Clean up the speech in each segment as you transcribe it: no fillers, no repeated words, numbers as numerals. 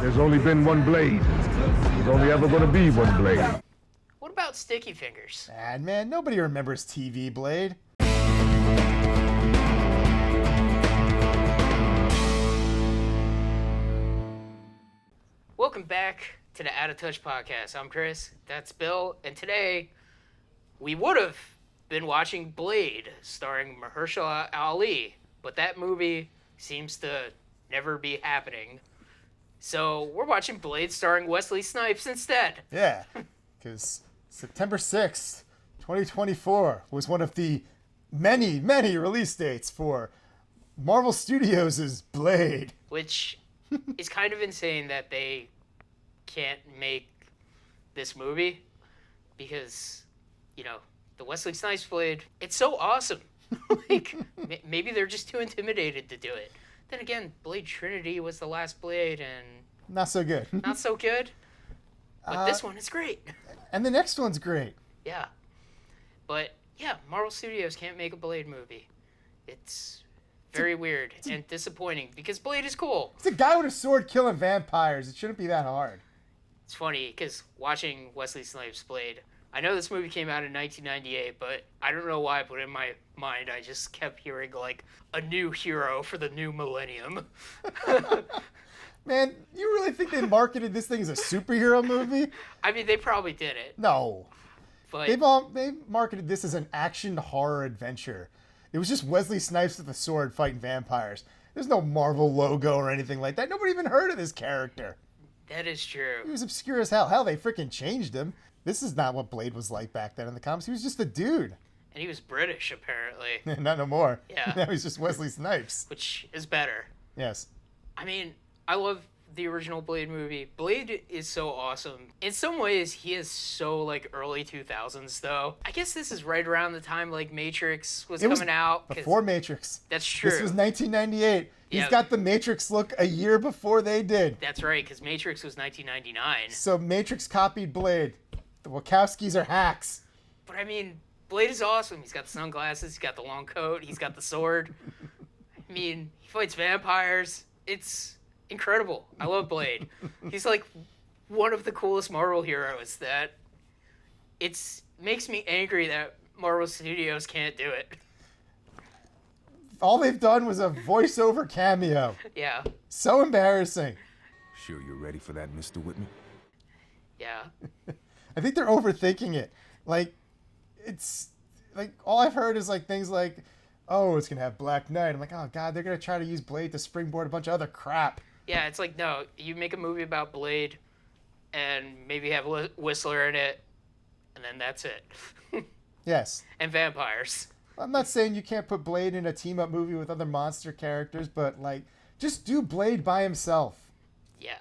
There's only been one Blade. There's only ever going to be one Blade. What about Sticky Fingers? Bad man, nobody remembers TV Blade. Welcome back to the Out of Touch podcast. I'm Chris, that's Bill, and today we would have been watching Blade starring Mahershala Ali, but that movie seems to never be happening. So we're watching Blade starring Wesley Snipes instead. Yeah, because September 6th, 2024 was one of the many, many release dates for Marvel Studios' Blade. Which is kind of insane that they can't make this movie because, you know, the Wesley Snipes Blade, it's so awesome. Like, maybe they're just too intimidated to do it. Then again, Blade Trinity was the last Blade, and Not so good. not so good. But this one is great. And the next one's great. Yeah. But, yeah, Marvel Studios can't make a Blade movie. It's very weird and disappointing because Blade is cool. It's a guy with a sword killing vampires. It shouldn't be that hard. It's funny because watching Wesley Snipes Blade, I know this movie came out in 1998, but I don't know why, but in my mind I just kept hearing, like, a new hero for the new millennium. Man, you really think they marketed this thing as a superhero movie? I mean, they probably did it, No. but They marketed this as an action horror adventure. It was just Wesley Snipes with a sword fighting vampires. There's no Marvel logo or anything like that. Nobody even heard of this character. that is true. He was obscure as hell. Hell, they freaking changed him. This is not what Blade was like back then in the comics. He was just a dude. And he was British, apparently, Not no more. Yeah. Now he's just Wesley Snipes. which is better. Yes. I mean, I love the original Blade movie. Blade is so awesome. In some ways, he is so, like, early 2000s, though. I guess this is right around the time, like, Matrix was coming out. 'cause Before Matrix. That's true. This was 1998. He's Yeah. got the Matrix look a year before they did. That's right, because Matrix was 1999. So Matrix copied Blade. The Wachowskis are hacks. But I mean, Blade is awesome. He's got the sunglasses, he's got the long coat, he's got the sword. I mean, he fights vampires. It's incredible. I love Blade. He's like one of the coolest Marvel heroes that makes me angry that Marvel Studios can't do it. All they've done was a voiceover cameo. Yeah. So embarrassing. Sure you're ready for that, Mr. Whitman? Yeah. I think they're overthinking it. Like, it's like all I've heard is like things like, oh, it's gonna have Black Knight. I'm like, oh god, they're gonna try to use Blade to springboard a bunch of other crap. Yeah, it's like, no, you make a movie about Blade and maybe have Whistler in it, and then that's it. Yes. And vampires. I'm not saying you can't put Blade in a team-up movie with other monster characters, but like, just do Blade by himself. Yeah.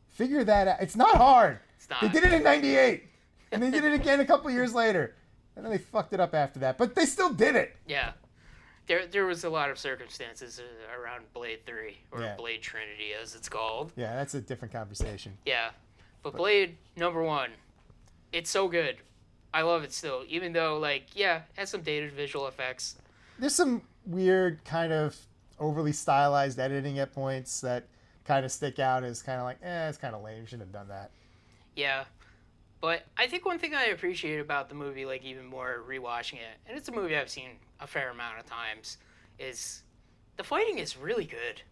Figure that out. It's not hard. It's not. They did it in '98, and they did it again a couple years later, and then they fucked it up after that. But they still did it. Yeah. There was a lot of circumstances around Blade 3, or Yeah. Blade Trinity as it's called. Yeah, that's a different conversation. Yeah. But Blade #1, it's so good. I love it still, even though, like, yeah, it has some dated visual effects. There's some weird kind of overly stylized editing at points that kind of stick out as kind of like, it's kind of lame. You shouldn't have done that. Yeah. But I think one thing I appreciate about the movie, like, even more rewatching it, and it's a movie I've seen a fair amount of times, is the fighting is really good.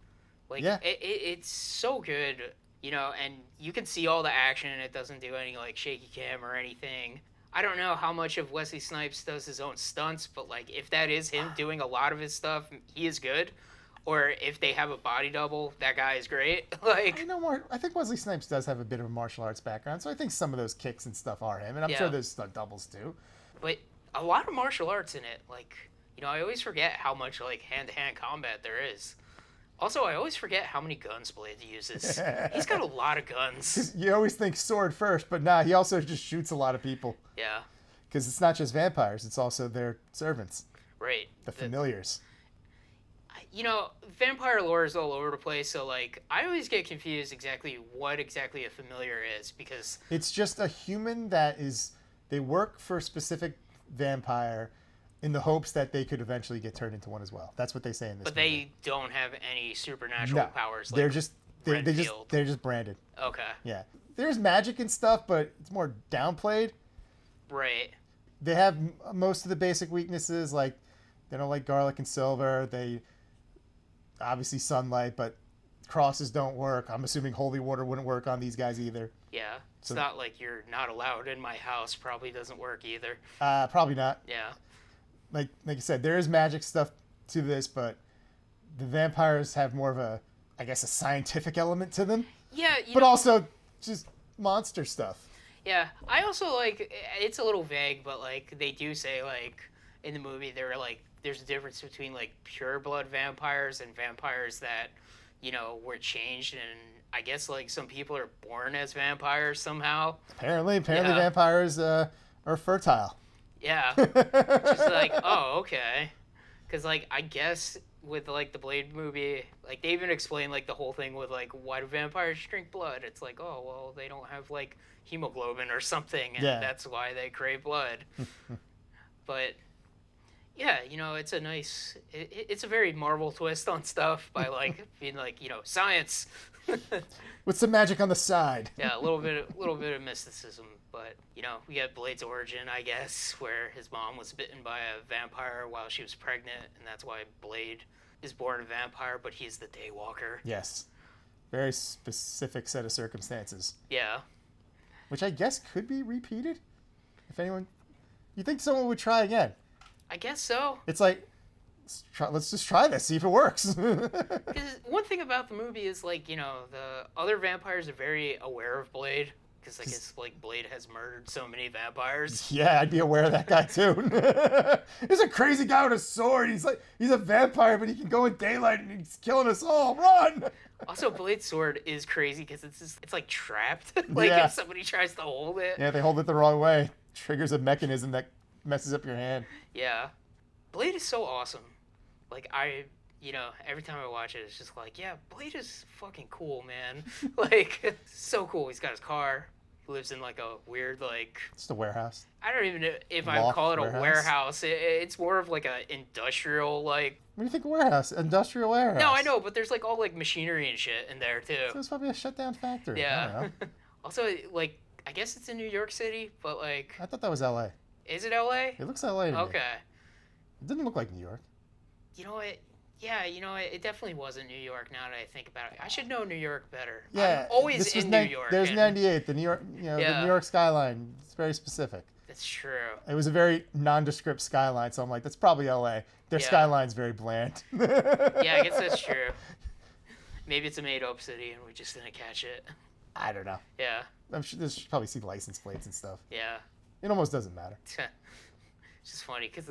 Like, Yeah. it's so good, you know, and you can see all the action, and it doesn't do any, like, shaky cam or anything. I don't know how much of Wesley Snipes does his own stunts, but, like, if that is him doing a lot of his stuff, he is good. Or if they have a body double, that guy is great. Like, I think Wesley Snipes does have a bit of a martial arts background, so I think some of those kicks and stuff are him, and I'm Yeah. sure there's stunt doubles too. but a lot of martial arts in it. Like, you know, I always forget how much, like, hand-to-hand combat there is. Also, I always forget how many guns Blade uses. He's got a lot of guns. You always think sword first, but nah, he also just shoots a lot of people. Yeah, Because it's not just vampires, it's also their servants, right. the familiars. You know, vampire lore is all over the place, so, like, I always get confused exactly what exactly a familiar is, because... It's just a human that is, they work for a specific vampire in the hopes that they could eventually get turned into one as well. That's what they say in this But movie. they don't have any supernatural powers. Like, they're just Renfield. they're just branded. Okay. Yeah, there's magic and stuff, but it's more downplayed. Right. They have most of the basic weaknesses, like they don't like garlic and silver. They obviously sunlight, but crosses don't work. I'm assuming holy water wouldn't work on these guys either. Yeah. It's So- not like you're not allowed in my house. Probably doesn't work either. Probably not. Yeah. Like I said, there is magic stuff to this, but the vampires have more of a, I guess, a scientific element to them, Yeah. but also just monster stuff. Yeah, I also like it's a little vague, but like they do say like in the movie they're like there's a difference between like pure blood vampires and vampires that were changed, and I guess like some people are born as vampires somehow. Apparently, Yeah. vampires are fertile. Yeah, just like oh okay, because like I guess with like the Blade movie, like they even explain like the whole thing with like why do vampires drink blood? It's like oh well they don't have like hemoglobin or something, and Yeah. that's why they crave blood. But yeah, it's a nice, it's a very Marvel twist on stuff by like being like science. With some magic on the side. Yeah, a little bit of mysticism, but we got Blade's origin, I guess, where his mom was bitten by a vampire while she was pregnant, and that's why Blade is born a vampire, but he's the Daywalker. Yes. Very specific set of circumstances, Yeah. which I guess could be repeated. If anyone, you think someone would try again? I guess so. It's like, let's just try this, see if it works. Because one thing about the movie is like the other vampires are very aware of Blade, because I guess like Blade has murdered so many vampires. Yeah, I'd be aware of that guy too. There's a crazy guy with a sword. He's a vampire, but he can go in daylight and he's killing us all. Run! Also, Blade's sword is crazy because it's like trapped. Like Yeah. if somebody tries to hold it. Yeah, they hold it the wrong way. Triggers a mechanism that messes up your hand. Yeah. Blade is so awesome. Like every time I watch it, it's just like, yeah, Blade is fucking cool, man. Like so cool. He's got his car. He lives in like a weird like It's the warehouse. I don't even know if I Loft call it a warehouse? warehouse. It's more of like a industrial like. What do you think of warehouse? Industrial warehouse. No, I know, but there's like all like machinery and shit in there too. So it's probably a shutdown factory. I Yeah. don't know. Also, like I guess it's in New York City, but like, I thought that was L.A. is it LA? It looks L.A. to me. Okay. It didn't look like New York. You know what? Yeah, it definitely wasn't New York. Now that I think about it, I should know New York better. Yeah. I'm always this was in New York. There's and 98. The New York, the Yeah. New York skyline. It's very specific. That's true. It was a very nondescript skyline, so I'm like, that's probably L.A. Their Yeah. skyline's very bland. Yeah, I guess that's true. Maybe it's a made-up city and we just didn't catch it. I don't know. Yeah, I'm sure there's probably see license plates and stuff. yeah. It almost doesn't matter. It's just funny because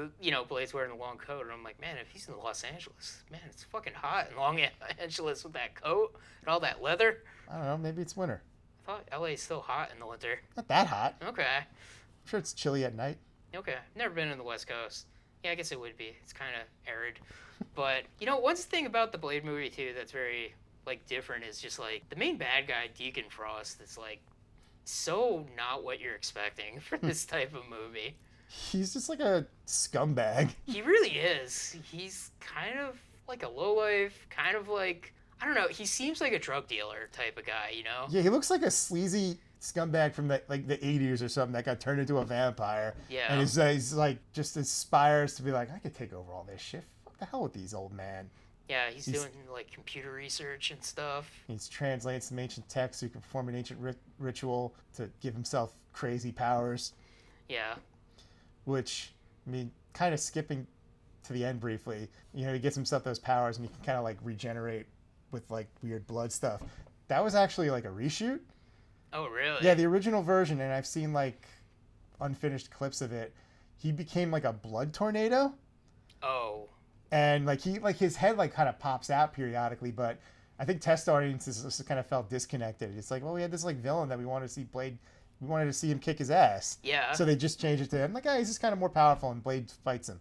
Blade's wearing a long coat, and I'm like, man, if he's in Los Angeles, man, it's fucking hot in Los Angeles with that coat and all that leather. I don't know. Maybe it's winter. I thought LA is still hot in the winter. Not that hot. Okay. I'm sure it's chilly at night. Okay, never been in the West Coast. Yeah, I guess it would be. It's kind of arid. But, one thing about the Blade movie, too, that's very, like, different is just, like, the main bad guy, Deacon Frost, is, like, so not what you're expecting for this type of movie. He's just like a scumbag. He really is. He's kind of like a lowlife, kind of like, I don't know, he seems like a drug dealer type of guy, Yeah, he looks like a sleazy scumbag from the 80s or something that got turned into a vampire. Yeah. And he's like, just aspires to be like, I could take over all this shit. Fuck the hell with these old man. Yeah, he's doing, like, computer research and stuff. He's translating some ancient texts so he can perform an ancient ritual to give himself crazy powers. Yeah. Which, I mean, kind of skipping to the end briefly, he gets himself those powers and he can kind of like regenerate with like weird blood stuff. That was actually like a reshoot. Oh, really? Yeah, the original version, and I've seen like unfinished clips of it. He became like a blood tornado, Oh. and like his head like kind of pops out periodically, but I think test audiences just kind of felt disconnected. It's like, well, we had this like villain that we wanted to see Blade. We wanted to see him kick his ass. Yeah. So they just changed it to him. Like, he's just kind of more powerful, and Blade fights him.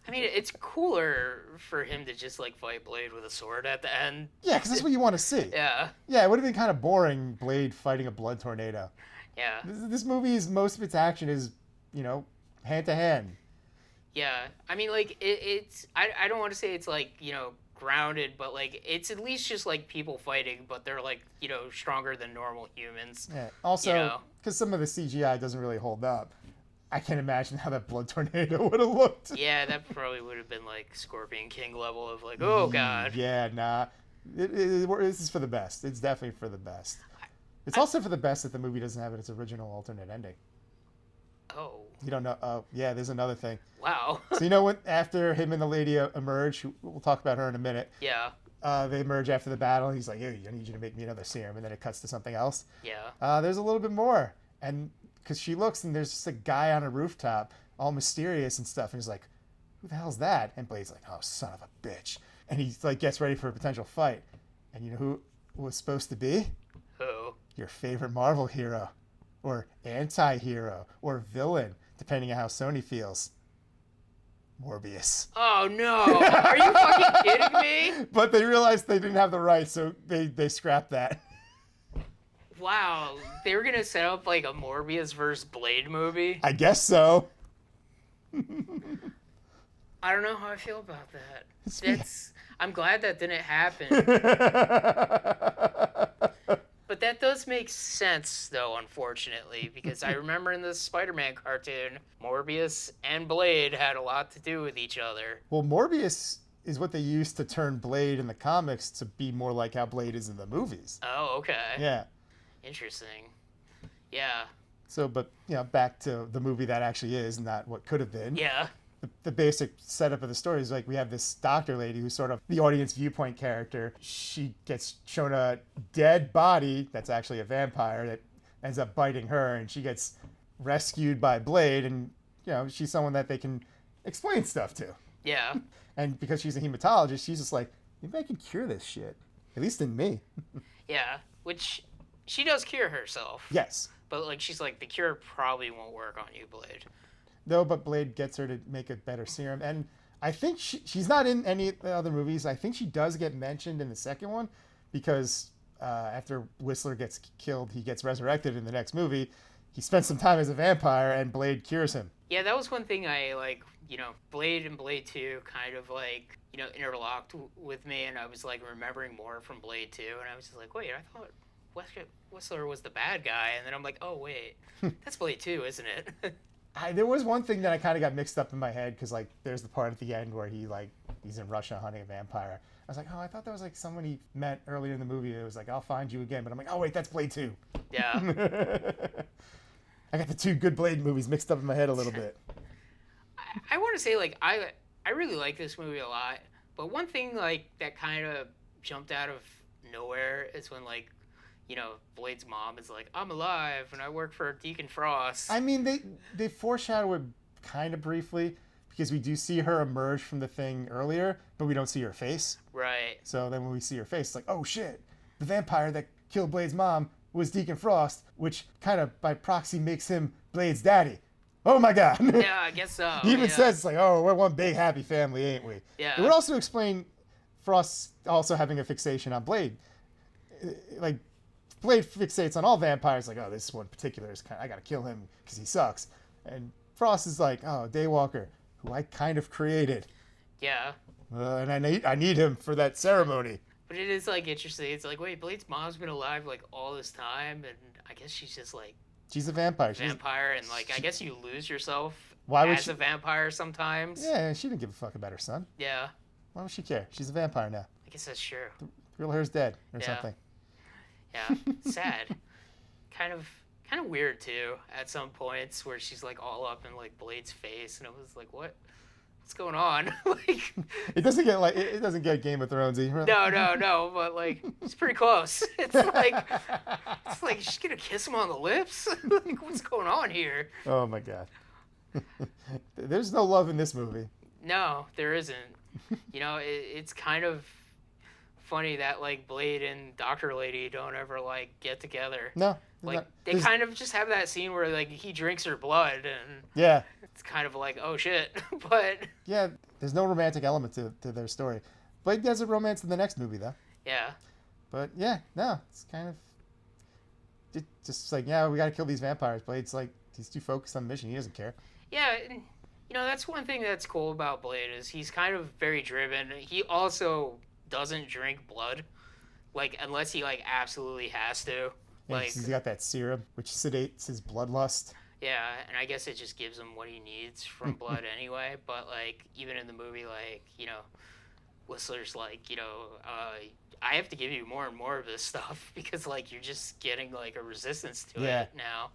I mean, it's cooler for him to just, like, fight Blade with a sword at the end. Yeah, because that's what you want to see. Yeah. Yeah, it would have been kind of boring, Blade fighting a blood tornado. Yeah. This movie is, most of its action is, hand to hand. Yeah. I mean, like, it's... I don't want to say it's, like, grounded, but like it's at least just like people fighting, but they're like, you know, stronger than normal humans. Yeah. Also, You know. because some of the CGI doesn't really hold up, I can't imagine how that blood tornado would have looked. Yeah, that probably would have been like Scorpion King level of like, oh god. Yeah, nah. This is for the best. It's definitely for the best. It's also for the best that the movie doesn't have its original alternate ending. Oh, You don't know? Oh, yeah. There's another thing. wow. So you know when after him and the lady emerge, we'll talk about her in a minute. Yeah, They emerge after the battle. He's like, "Hey, I need you to make me another serum," and then it cuts to something else. yeah. There's a little bit more, and because she looks and there's just a guy on a rooftop, all mysterious and stuff, and he's like, "Who the hell's that?" And Blade's like, "Oh, son of a bitch," and he like gets ready for a potential fight, and you know who it was supposed to be? Oh, Your favorite Marvel hero, or anti-hero, or villain, depending on how Sony feels. Morbius. oh no! Are you fucking kidding me? But they realized they didn't have the rights, so they scrapped that. Wow, they were gonna set up like a Morbius versus Blade movie. I guess so. I don't know how I feel about that. I'm glad that didn't happen. But that does make sense, though, unfortunately, because I remember in the Spider-Man cartoon, Morbius and Blade had a lot to do with each other. Well, Morbius is what they used to turn Blade in the comics to be more like how Blade is in the movies. Oh, okay. Yeah. Interesting. Yeah. So, but, you know, back to the movie that actually is, not what could have been. Yeah. The basic setup of the story is like we have this doctor lady who's sort of the audience viewpoint character. She gets shown a dead body that's actually a vampire that ends up biting her, and she gets rescued by Blade, and you know she's someone that they can explain stuff to. Yeah. And because she's a hematologist, she's just like, maybe I can cure this shit, at least in me. Yeah. Which she does cure herself. Yes. But like she's like, the cure probably won't work on you, Blade. No, but Blade gets her to make a better serum. And I think she's not in any of the other movies. I think she does get mentioned in the second one because after Whistler gets killed, he gets resurrected in the next movie. He spends some time as a vampire and Blade cures him. Yeah, that was one thing I like, you know, Blade and Blade 2 kind of like, you know, interlocked with me, and I was like remembering more from Blade 2, and I was just like, wait, I thought Whistler was the bad guy, and then I'm like, oh wait, that's Blade 2, isn't it? There was one thing that I kind of got mixed up in my head because like there's the part at the end where he's in Russia hunting a vampire. I was like, oh, I thought that was like someone he met earlier in the movie. It was like, I'll find you again, but I'm like, oh wait, that's Blade 2. Yeah. I got the two good Blade movies mixed up in my head a little bit. I want to say like I really like this movie a lot, but one thing like that kind of jumped out of nowhere is when like, you know, Blade's mom is like, I'm alive and I work for Deacon Frost. I mean, they foreshadow it kind of briefly because we do see her emerge from the thing earlier, but we don't see her face. Right. So then when we see her face, it's like, oh shit, the vampire that killed Blade's mom was Deacon Frost, which kind of by proxy makes him Blade's daddy. Oh my god. Yeah, I guess so. He even yeah. says it's like, oh, we're one big happy family, ain't we? Yeah. It would also explain Frost also having a fixation on Blade. Like, Blade fixates on all vampires, like, oh, this one particular is I gotta kill him because he sucks. And Frost is like, oh, Daywalker, who I kind of created. Yeah. And I need him for that ceremony. But it is like interesting. It's like, wait, Blade's mom's been alive like all this time, and I guess she's just like She's a vampire. vampire, and like I guess you lose yourself Why would as she- a vampire sometimes. Yeah, she didn't give a fuck about her son. Yeah. Why would she care? She's a vampire now. I guess that's true. Real her's dead or Yeah. something. Yeah. Sad. kind of weird too at some points where she's like all up in like Blade's face, and it was like, what's going on? Like, It doesn't get like it doesn't get Game of Thrones either. no, but like it's pretty close. It's like she's gonna kiss him on the lips. Like, what's going on here? Oh my god. There's no love in this movie. No, there isn't. You know, it's kind of funny that like Blade and Dr. Lady don't ever like get together. No. Like they kind of just have that scene where like he drinks her blood, and Yeah. it's kind of like, oh shit. But Yeah. There's no romantic element to their story. Blade does a romance in the next movie though. yeah, But yeah, no, it's kind of just like, yeah, we gotta kill these vampires. Blade's like he's too focused on the mission. He doesn't care. yeah. And, you know, that's one thing that's cool about Blade is he's kind of very driven. He also doesn't drink blood, like unless he like absolutely has to. And Like, he's got that serum, which sedates his bloodlust. yeah, and I guess it just gives him what he needs from blood anyway. But like, even in the movie, like, you know, Whistler's like, you know, I have to give you more and more of this stuff because like you're just getting like a resistance to it now.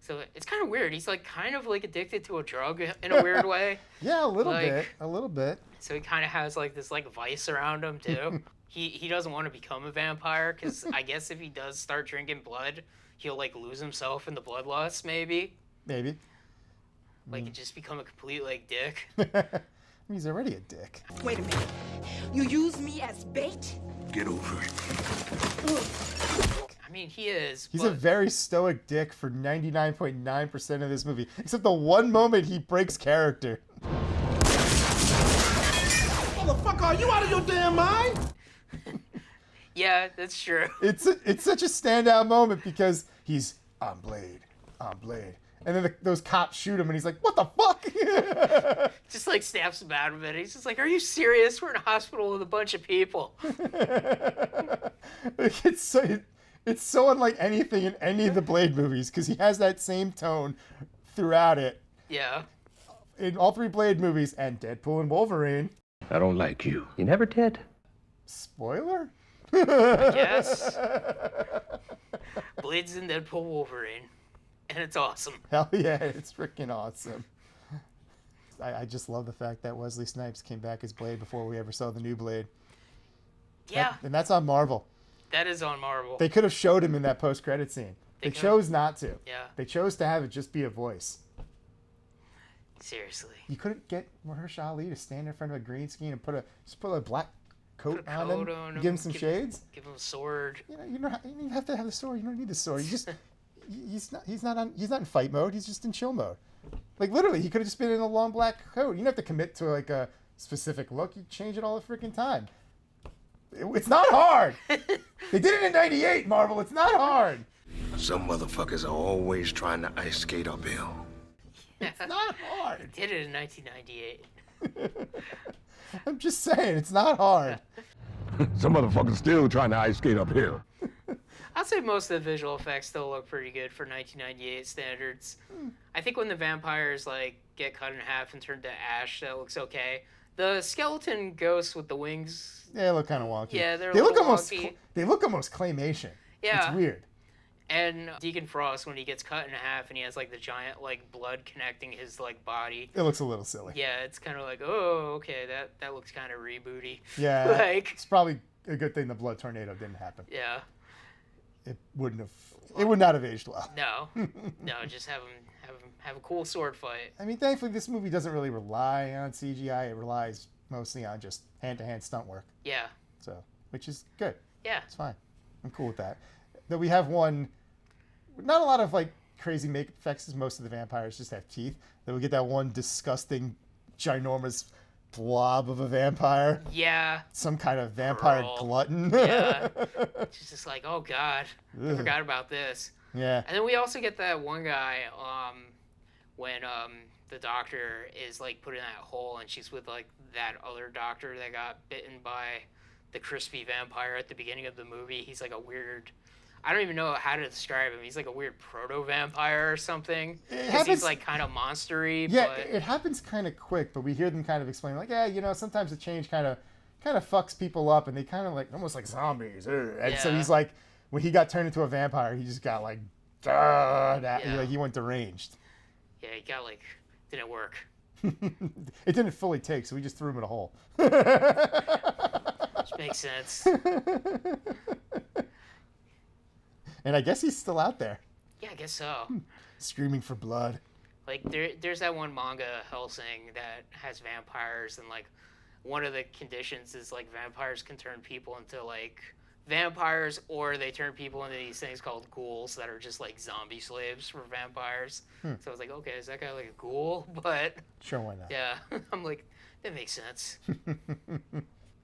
So it's kind of weird. He's like kind of like addicted to a drug in a weird way. Yeah, a little Like- bit. A little bit. So he kind of has like this like vice around him too. He doesn't want to become a vampire because I guess if he does start drinking blood, he'll like lose himself in the bloodlust maybe. Maybe. Like just become a complete like dick. He's already a dick. Wait a minute. You use me as bait? Get over it. I mean, he is. He's but a very stoic dick for 99.9% of this movie, except the one moment he breaks character. Motherfucker, are you out of your damn mind? yeah, that's true. It's such a standout moment because he's on Blade, and then those cops shoot him, and he's like, "What the fuck?" Just like snaps him out of it. He's just like, "Are you serious? We're in a hospital with a bunch of people." It's so unlike anything in any of the Blade movies because he has that same tone throughout it Yeah. in all three Blade movies and Deadpool and Wolverine. I don't like you. You never did. Spoiler? Yes. Blade's in Deadpool Wolverine, and it's awesome. Hell yeah, it's freaking awesome. I just love the fact that Wesley Snipes came back as Blade before we ever saw the new Blade. Yeah, And that's on Marvel. that is on Marvel. They could have showed him in that post-credit scene. They could've. chose not to. Yeah, They chose to have it just be a voice. seriously. You couldn't get Mahershala Ali to stand in front of a green screen and put a black coat, Put a on coat him, on him, give him some shades. Give him a sword. You don't even have to have the sword. You don't need the sword. You just he's not in fight mode. He's just in chill mode. Like literally, he could have just been in a long black coat. You don't have to commit to like a specific look. You change it all the freaking time. It's not hard. They did it in '98, Marvel. It's not hard. Some motherfuckers are always trying to ice skate uphill. It's not hard. Did it in 1998. I'm just saying, it's not hard. Some motherfuckers still trying to ice skate uphill. I'd say most of the visual effects still look pretty good for 1998 standards. I think when the vampires like get cut in half and turn to ash, that looks okay. The skeleton ghosts with the wings, They look kind of wonky. Yeah, they're a they look little almost wonky. they look almost claymation. Yeah. It's weird. and Deacon Frost when he gets cut in half and he has like the giant like blood connecting his like body. It looks a little silly. Yeah, it's kind of like, oh, okay, that looks kind of rebooty. Yeah, Like- it's probably a good thing the blood tornado didn't happen. Yeah. It would not have aged well. No, no, just have him have a cool sword fight. I mean, thankfully, this movie doesn't really rely on CGI. It relies mostly on just hand-to-hand stunt work. Yeah, So, which is good. yeah, It's fine. I'm cool with that. Though we have one, not a lot of like crazy make effects, as most of the vampires just have teeth. Then we get that one disgusting, ginormous blob of a vampire, yeah, some kind of vampire Girl. glutton. yeah. It's just like, oh god, I Ugh. forgot about this. Yeah. And then we also get that one guy when the doctor is like put in that hole and she's with like that other doctor that got bitten by the crispy vampire at the beginning of the movie. He's like a weird, I don't even know how to describe him. He's like a weird proto-vampire or something. 'Cause happens- he's like kind of monstery, Yeah, but it happens kind of quick, but we hear them kind of explain, like, yeah, you know, sometimes the change kind of fucks people up, and they kind of like almost like zombies. And so Yeah. he's like, when he got turned into a vampire, he just got like, Yeah. like he went deranged. yeah, he got like, didn't work. It didn't fully take, so we just threw him in a hole. Which makes sense. And I guess he's still out there, Yeah, I guess so. screaming for blood. Like there's that one manga Hellsing that has vampires, and like one of the conditions is like vampires can turn people into like vampires, or they turn people into these things called ghouls that are just like zombie slaves for vampires. So I was like, okay, is that guy like a ghoul? But Sure, why not? yeah, I'm like, that makes sense.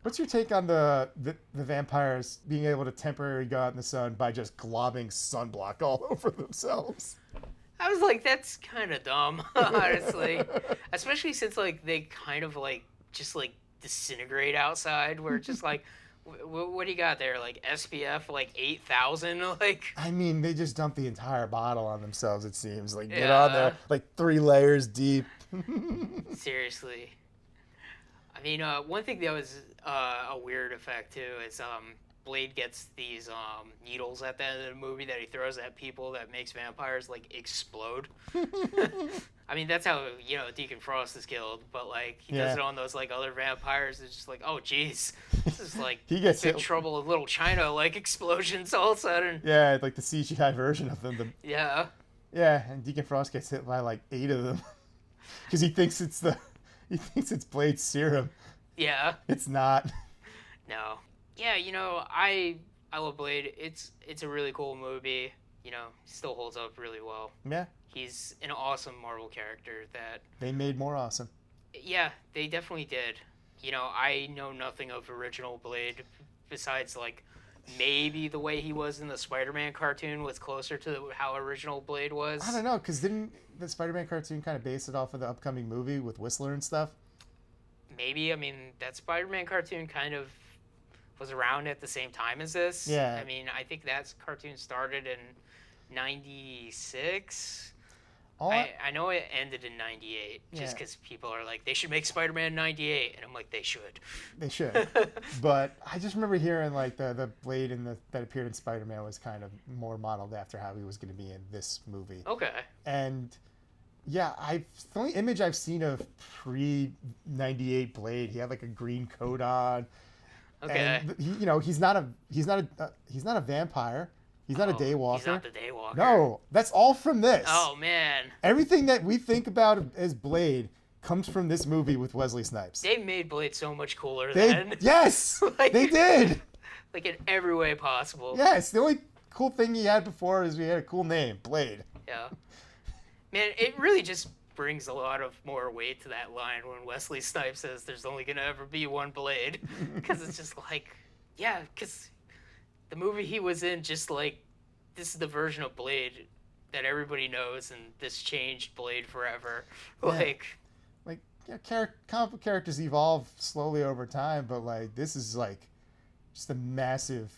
What's your take on the vampires being able to temporarily go out in the sun by just globbing sunblock all over themselves? I was like, that's kind of dumb, honestly. Especially since like they kind of like just like disintegrate outside. Where it's just like, what do you got there? Like SPF like 8,000? Like, I mean, they just dump the entire bottle on themselves. It seems like get on there like 3 layers deep. seriously. I mean, one thing that was a weird effect too is Blade gets these needles at the end of the movie that he throws at people that makes vampires like explode. I mean, that's how Deacon Frost is killed, but like he does it on those like other vampires. It's just like, oh geez, this is like He gets Big hit. Trouble in Little China like explosions all of a sudden. Yeah, like the CGI version of them. Yeah. Yeah, and Deacon Frost gets hit by like 8 of them because he thinks it's Blade's serum. Yeah. It's not. No. Yeah, I love Blade. It's a really cool movie. Still holds up really well. Yeah, He's an awesome Marvel character that, they made more awesome. yeah, they definitely did. I know nothing of original Blade besides like maybe the way he was in the Spider-Man cartoon was closer to how original Blade was. I don't know, because didn't the Spider-Man cartoon kind of base it off of the upcoming movie with Whistler and stuff? Maybe. I mean, that Spider-Man cartoon kind of was around at the same time as this. Yeah. I mean, I think that cartoon started in 96. I know it ended in 98 just Yeah. because people are like, they should make Spider-Man in 98. And I'm like, they should. They should. But I just remember hearing like the Blade that appeared in Spider-Man was kind of more modeled after how he was going to be in this movie. Okay. And yeah, the only image I've seen of pre-98 Blade, he had like a green coat on. Okay. And he's not a vampire. He's not a daywalker. He's not the daywalker. No, that's all from this. Oh, man. Everything that we think about as Blade comes from this movie with Wesley Snipes. They made Blade so much cooler They then. yes, Like- they did. Like in every way possible. Yes, the only cool thing he had before is he had a cool name, Blade. Yeah. Man, it really just brings a lot of more weight to that line when Wesley Snipes says there's only going to ever be one Blade. Because it's just like, yeah, because the movie he was in, just like, this is the version of Blade that everybody knows, and this changed Blade forever. Like, Comic book characters evolve slowly over time, but like this is like just a massive.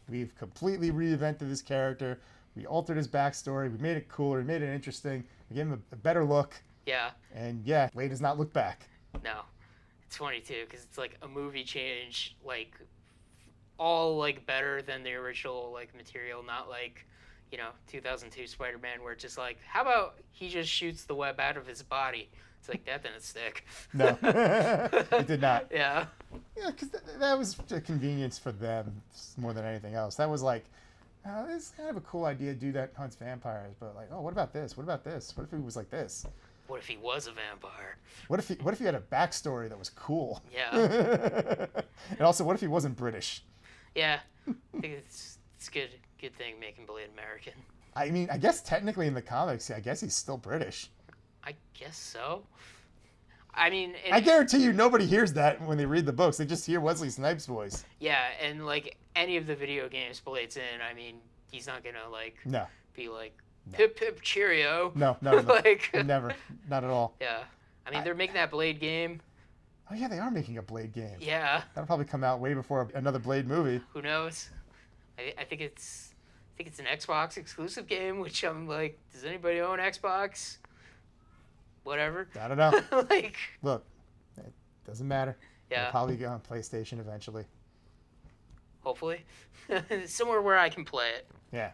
We've completely reinvented this character. We altered his backstory. We made it cooler. We made it interesting. We gave him a better look. yeah, And yeah, Blade does not look back. no. It's funny, too, because it's like a movie change, like, all, like, better than the original, like, material, not like, 2002 Spider-Man, where it's just like, how about he just shoots the web out of his body? It's like, that didn't stick. No, it did not. Yeah. Yeah, because that was a convenience for them more than anything else. That was like, it's kind of a cool idea to do that hunts vampires, but like, oh, what about this? What about this? What if he was like this? What if he was a vampire? What if he had a backstory that was cool? Yeah. And also, what if he wasn't British? Yeah. I think it's good thing making Blade American. I mean, I guess technically in the comics, I guess he's still British. I guess so. I mean, I guarantee you nobody hears that when they read the books. They just hear Wesley Snipes' voice. yeah, and like any of the video games Blade's in, I mean, he's not gonna like No. be like pip pip cheerio. No. Like Never. Not at all. yeah. I mean, they're making that Blade game. Oh, yeah, they are making a Blade game. Yeah. That'll probably come out way before another Blade movie. Who knows? I think it's an Xbox exclusive game, which I'm like, does anybody own Xbox? Whatever. I don't know. Like, Look, it doesn't matter. yeah. It'll probably go on PlayStation eventually. Hopefully, somewhere where I can play it. Yeah.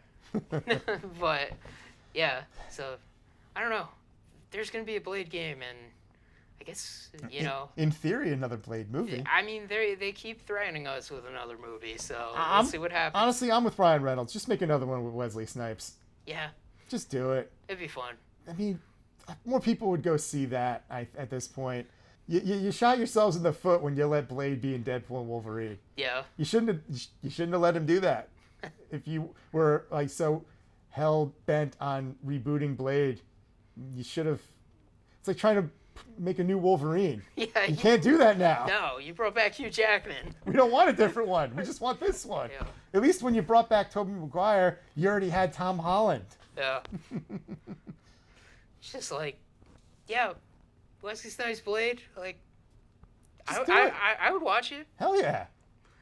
But yeah, so I don't know. There's gonna be a Blade game, and I guess In theory, another Blade movie. I mean, they keep threatening us with another movie, so I'm- we'll see what happens. Honestly, I'm with Ryan Reynolds. Just make another one with Wesley Snipes. Yeah, Just do it. it'd be fun. I mean, more people would go see that at this point. You shot yourselves in the foot when you let Blade be in Deadpool and Wolverine. Yeah, You shouldn't have let him do that. If you were like so hell bent on rebooting Blade, you should have. It's like trying to make a new Wolverine. yeah. You can't do that now. No, you brought back Hugh Jackman. We don't want a different one. We just want this one. Yeah. At least when you brought back Tobey Maguire, you already had Tom Holland. Yeah. It's just like, yeah, Wesley Snipes Blade. Like, Just do it. I would watch it. Hell yeah.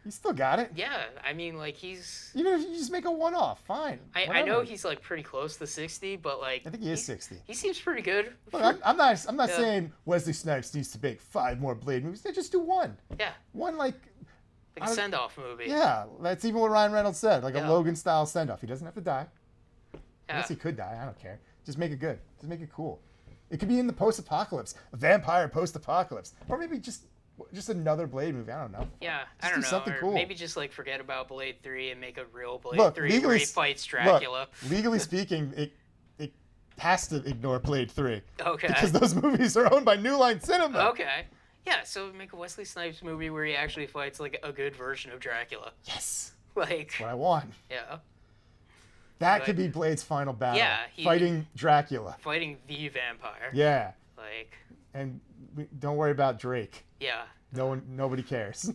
You still got it. Yeah, I mean, like, he's... Even if you just make a one-off, fine. I whatever. know he's, like, pretty close to 60, but, like... I think he is 60. He seems pretty good. Look, I'm not Yeah. saying Wesley Snipes needs to make 5 more Blade movies. They just do one. Yeah, One, like, like a send-off movie. yeah, that's even what Ryan Reynolds said. Like Yeah. a Logan-style send-off. He doesn't have to die. I Yeah. guess he could die. I don't care. Just make it good. Just make it cool. It could be in the post-apocalypse. A vampire post-apocalypse. Or maybe just another Blade movie. I don't know. Yeah, I Just don't do know. something Or cool. maybe just, like, forget about Blade 3 and make a real Blade Look, 3 legally, where he fights Dracula. Look, legally speaking, it has to ignore Blade 3. Okay. Because those movies are owned by New Line Cinema. Okay. Yeah, so make a Wesley Snipes movie where he actually fights, like, a good version of Dracula. Yes. Like, That's what I want. yeah. That could be Blade's final battle. Yeah, Fighting Dracula. Fighting the vampire. Yeah. Like, And don't worry about Drake. yeah. Nobody cares.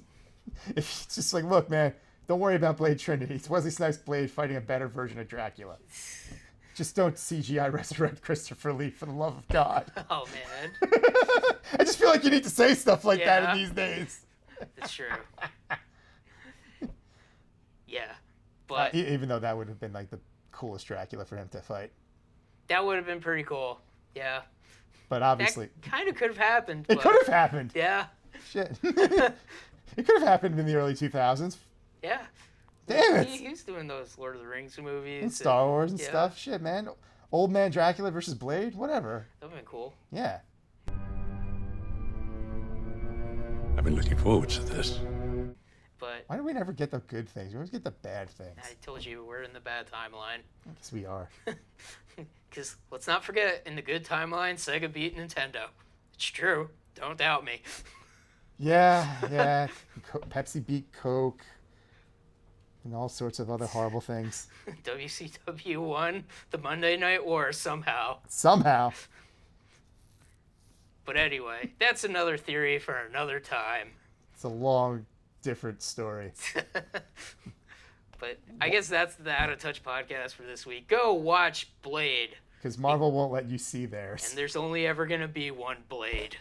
If it's just like, look, man, don't worry about Blade Trinity. It's Wesley Snipes' Blade fighting a better version of Dracula. Just don't CGI resurrect Christopher Lee, for the love of God. Oh, man. I just feel like you need to say stuff like that Yeah. in these days. It's true. Yeah. But Even though that would have been like the coolest Dracula for him to fight. that would have been pretty cool. Yeah. But That obviously, kind of could have happened. it but- could have happened. Yeah. Shit. It could have happened in the early 2000s. Yeah. Damn it. He's doing those Lord of the Rings movies. And Star Wars and yeah. stuff. Shit, man. Old Man Dracula versus Blade. Whatever. That would have been cool. Yeah. I've been looking forward to this. But Why do we never get the good things? We always get the bad things. I told you we're in the bad timeline. I guess we are. Because let's not forget, in the good timeline, Sega beat Nintendo. It's true. Don't doubt me. Yeah. Pepsi beat Coke. And all sorts of other horrible things. WCW won the Monday Night War somehow. Somehow. But anyway, that's another theory for another time. It's a long, different story. But I guess that's the Out of Touch podcast for this week. Go watch Blade. Because Marvel won't let you see theirs. And there's only ever going to be one Blade.